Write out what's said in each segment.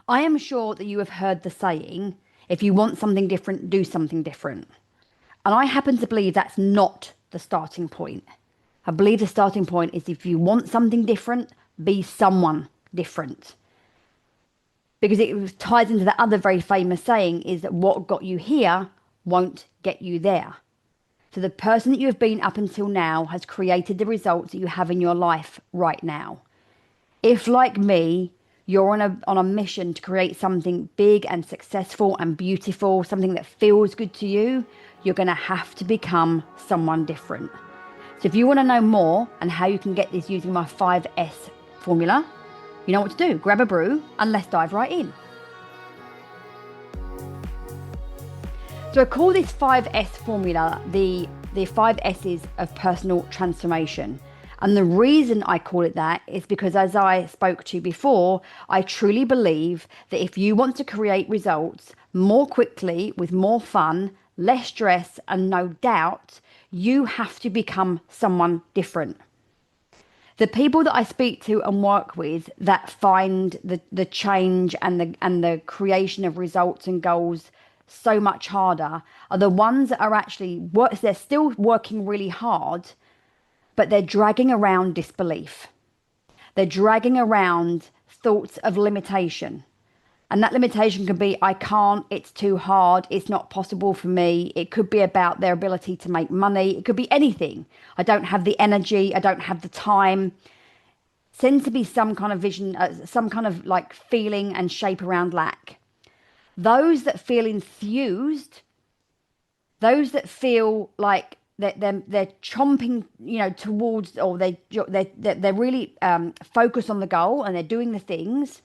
I am sure that you have heard the saying, if you want something different, do something different. And I happen to believe that's not the starting point. I believe the starting point is if you want something different, be someone different. Because it ties into the other very famous saying is that what got you here won't get you there. So the person that you have been up until now has created the results that you have in your life right now. If, like me, you're on a mission to create something big and successful and beautiful, something that feels good to you, you're going to have to become someone different. So if you want to know more and how you can get this using my 5S formula, you know what to do. Grab a brew and let's dive right in. So I call this 5S formula the 5S's of personal transformation. And the reason I call it that is because, as I spoke to before, I truly believe that if you want to create results more quickly, with more fun, less stress, and no doubt, you have to become someone different. The people that I speak to and work with that find the change and the creation of results and goals so much harder are the ones that are actually they're still working really hard, but they're dragging around disbelief. They're dragging around thoughts of limitation. And that limitation can be, I can't, it's too hard, it's not possible for me. It could be about their ability to make money. It could be anything. I don't have the energy, I don't have the time. Tends to be some kind of vision, some kind of like feeling and shape around lack. Those that feel enthused, those that feel like they're chomping, towards, or they're really focused on the goal and they're doing the things.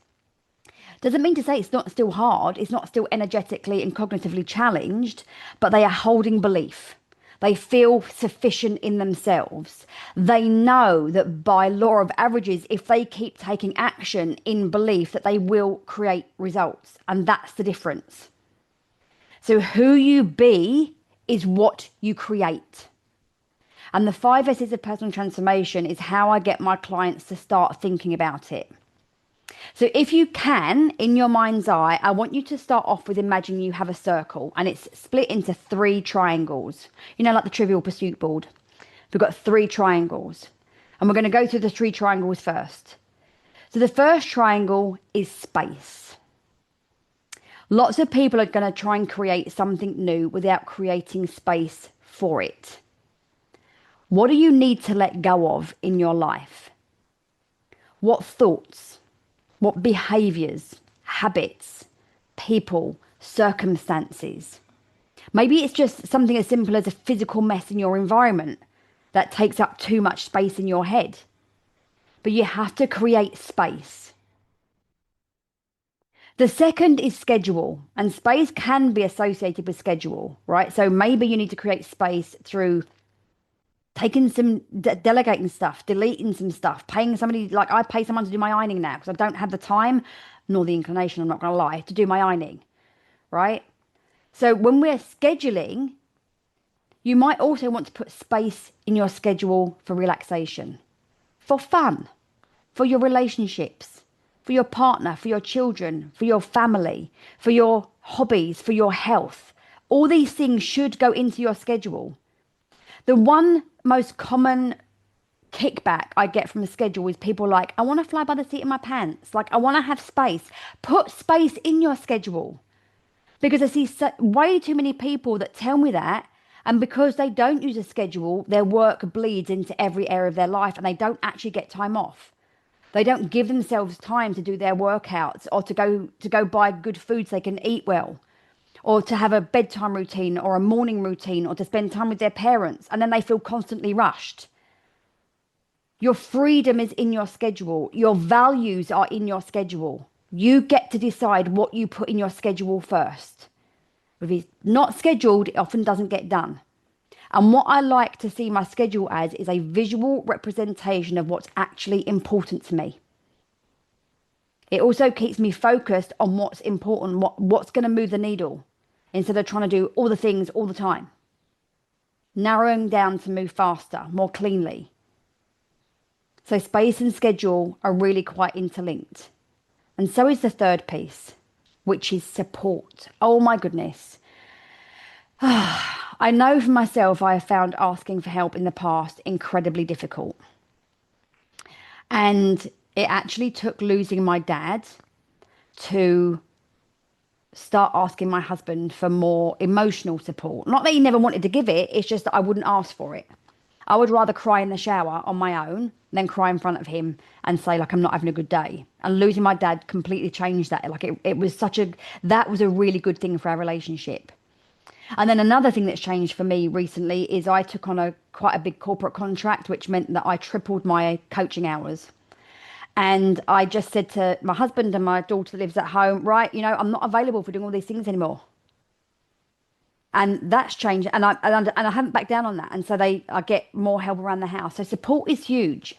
Doesn't mean to say it's not still hard. It's not still energetically and cognitively challenged, but they are holding belief. They feel sufficient in themselves. They know that by law of averages, if they keep taking action in belief, that they will create results. And that's the difference. So who you be is what you create. And the 5S's of personal transformation is how I get my clients to start thinking about it. So if you can, in your mind's eye, I want you to start off with imagining you have a circle and it's split into 3 triangles. You know, like the Trivial Pursuit board. We've got 3 triangles. And we're going to go through the 3 triangles first. So the first triangle is space. Lots of people are going to try and create something new without creating space for it. What do you need to let go of in your life? What thoughts? What behaviors, habits, people, circumstances? Maybe it's just something as simple as a physical mess in your environment that takes up too much space in your head. But you have to create space. The second is schedule, and space can be associated with schedule, right? So maybe you need to create space through taking some delegating stuff, deleting some stuff, paying somebody. Like I pay someone to do my ironing now because I don't have the time nor the inclination, I'm not going to lie, to do my ironing, right? So when we're scheduling, you might also want to put space in your schedule for relaxation, for fun, for your relationships, for your partner, for your children, for your family, for your hobbies, for your health. All these things should go into your schedule. The one most common kickback I get from the schedule is people like, I want to fly by the seat of my pants. Like, I want to have space. Put space in your schedule. Because I see way too many people that tell me that. And because they don't use a schedule, their work bleeds into every area of their life and they don't actually get time off. They don't give themselves time to do their workouts or to go buy good food so they can eat well, or to have a bedtime routine or a morning routine, or to spend time with their parents, and then they feel constantly rushed. Your freedom is in your schedule. Your values are in your schedule. You get to decide what you put in your schedule first. If it's not scheduled, it often doesn't get done. And what I like to see my schedule as is a visual representation of what's actually important to me. It also keeps me focused on what's important, what's going to move the needle, instead of trying to do all the things all the time. Narrowing down to move faster, more cleanly. So space and schedule are really quite interlinked. And so is the third piece, which is support. Oh my goodness. I know for myself, I have found asking for help in the past incredibly difficult. And it actually took losing my dad to start asking my husband for more emotional support. Not that he never wanted to give it, it's just that I wouldn't ask for it. I would rather cry in the shower on my own than cry in front of him and say, like, I'm not having a good day. And losing my dad completely changed that. Like, it was that was a really good thing for our relationship. And then another thing that's changed for me recently is I took on quite a big corporate contract, which meant that I tripled my coaching hours. And I just said to my husband and my daughter lives at home, right, I'm not available for doing all these things anymore. And that's changed. And I haven't backed down on that. And so I get more help around the house. So support is huge.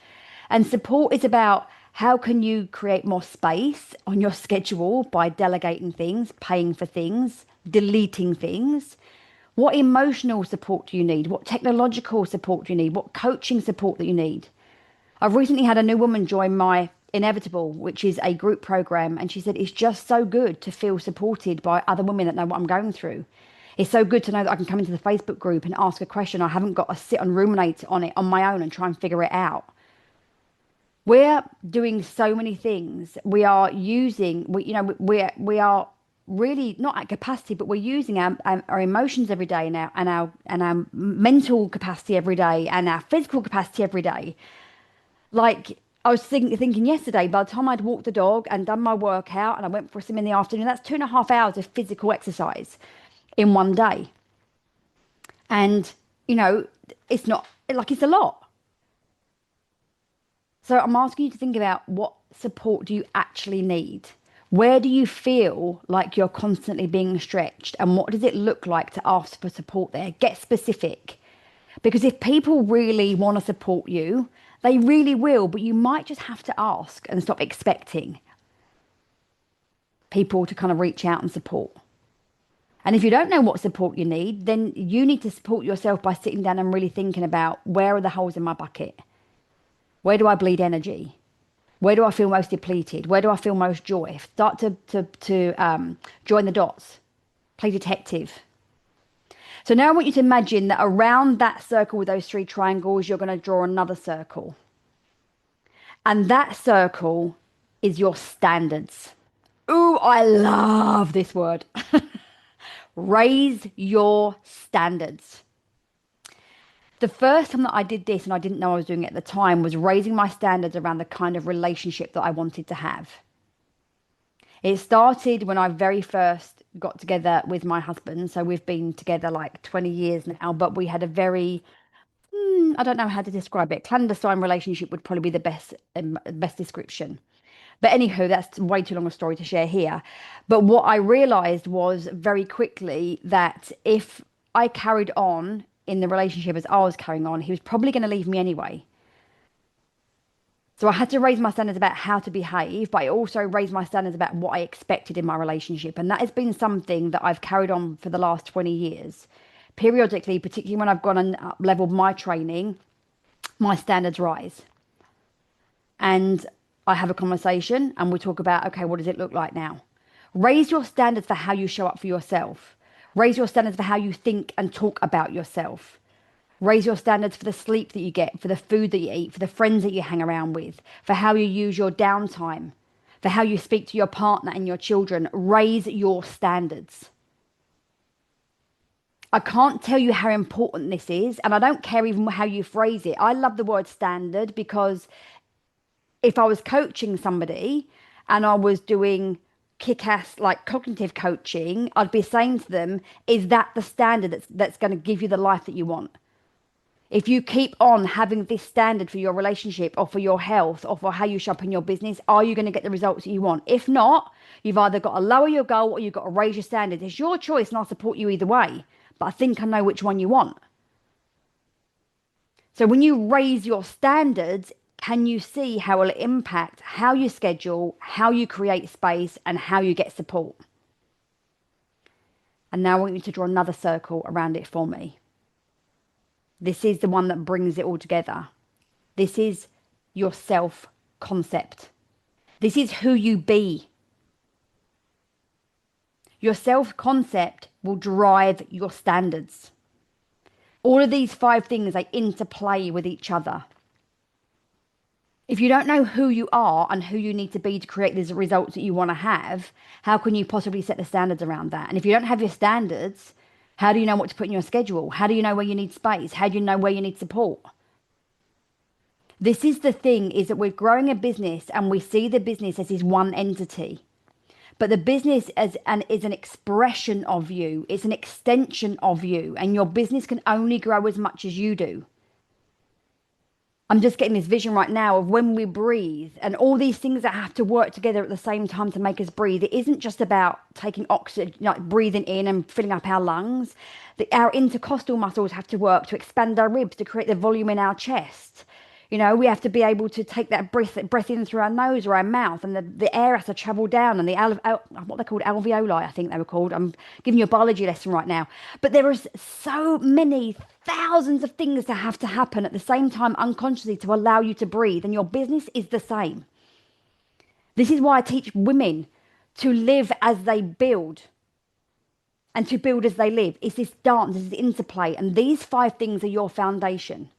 And support is about how can you create more space on your schedule by delegating things, paying for things, deleting things. What emotional support do you need? What technological support do you need? What coaching support that you need? I've recently had a new woman join my Inevitable, which is a group program, and she said it's just so good to feel supported by other women that know what I'm going through. It's so good to know that I can come into the Facebook group and ask a question. I haven't got to sit and ruminate on it on my own and try and figure it out. We're doing so many things. We are using, we are really not at capacity, but we're using our emotions every day now, and our mental capacity every day, and our physical capacity every day. Like I was thinking yesterday, by the time I'd walked the dog and done my workout and I went for a swim in the afternoon, that's 2.5 hours of physical exercise in one day. And, you know, it's not like it's a lot. So I'm asking you to think about what support do you actually need? Where do you feel like you're constantly being stretched? And what does it look like to ask for support there? Get specific. Because if people really want to support you, they really will, but you might just have to ask and stop expecting people to kind of reach out and support. And if you don't know what support you need, then you need to support yourself by sitting down and really thinking about where are the holes in my bucket? Where do I bleed energy? Where do I feel most depleted? Where do I feel most joy? Start to join the dots. Play detective. So now I want you to imagine that around that circle with those three triangles, you're going to draw another circle. And that circle is your standards. Ooh, I love this word. Raise your standards. The first time that I did this, and I didn't know I was doing it at the time, was raising my standards around the kind of relationship that I wanted to have. It started when I very first got together with my husband. So we've been together like 20 years now, but we had a very, I don't know how to describe it. Clandestine relationship would probably be the best description. But anywho, that's way too long a story to share here. But what I realized was very quickly that if I carried on in the relationship as I was carrying on, he was probably going to leave me anyway. So I had to raise my standards about how to behave, but I also raised my standards about what I expected in my relationship. And that has been something that I've carried on for the last 20 years. Periodically, particularly when I've gone and up leveled my training, my standards rise. And I have a conversation and we talk about, okay, what does it look like now? Raise your standards for how you show up for yourself. Raise your standards for how you think and talk about yourself. Raise your standards for the sleep that you get, for the food that you eat, for the friends that you hang around with, for how you use your downtime, for how you speak to your partner and your children. Raise your standards. I can't tell you how important this is, and I don't care even how you phrase it. I love the word standard because if I was coaching somebody and I was doing kick-ass like cognitive coaching, I'd be saying to them, is that the standard that's going to give you the life that you want? If you keep on having this standard for your relationship or for your health or for how you shop in your business, are you going to get the results that you want? If not, you've either got to lower your goal or you've got to raise your standards. It's your choice and I'll support you either way. But I think I know which one you want. So when you raise your standards, can you see how it will impact how you schedule, how you create space, and how you get support? And now I want you to draw another circle around it for me. This is the one that brings it all together. This is your self-concept. This is who you be. Your self-concept will drive your standards. All of these 5 things, they interplay with each other. If you don't know who you are and who you need to be to create these results that you want to have, how can you possibly set the standards around that? And if you don't have your standards, how do you know what to put in your schedule? How do you know where you need space? How do you know where you need support? This is the thing, is that we're growing a business and we see the business as this one entity. But the business is an expression of you. It's an extension of you. And your business can only grow as much as you do. I'm just getting this vision right now of when we breathe and all these things that have to work together at the same time to make us breathe. It isn't just about taking oxygen, like breathing in and filling up our lungs. Our intercostal muscles have to work to expand our ribs, to create the volume in our chest. You know, we have to be able to take that breath in through our nose or our mouth, and the air has to travel down, and what they're called, alveoli, I think they were called. I'm giving you a biology lesson right now. But there is so many thousands of things that have to happen at the same time unconsciously to allow you to breathe, and your business is the same. This is why I teach women to live as they build and to build as they live. It's this dance, it's this interplay, and these 5 things are your foundation.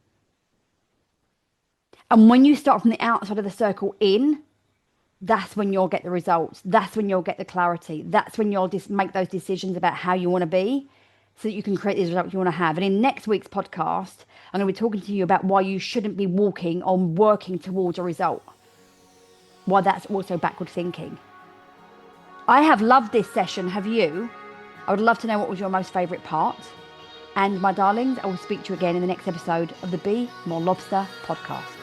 And when you start from the outside of the circle in, that's when you'll get the results. That's when you'll get the clarity. That's when you'll just make those decisions about how you want to be so that you can create these results you want to have. And in next week's podcast, I'm going to be talking to you about why you shouldn't be walking or working towards a result. Why that's also backward thinking. I have loved this session. Have you? I would love to know what was your most favourite part. And my darlings, I will speak to you again in the next episode of the Be More Lobster podcast.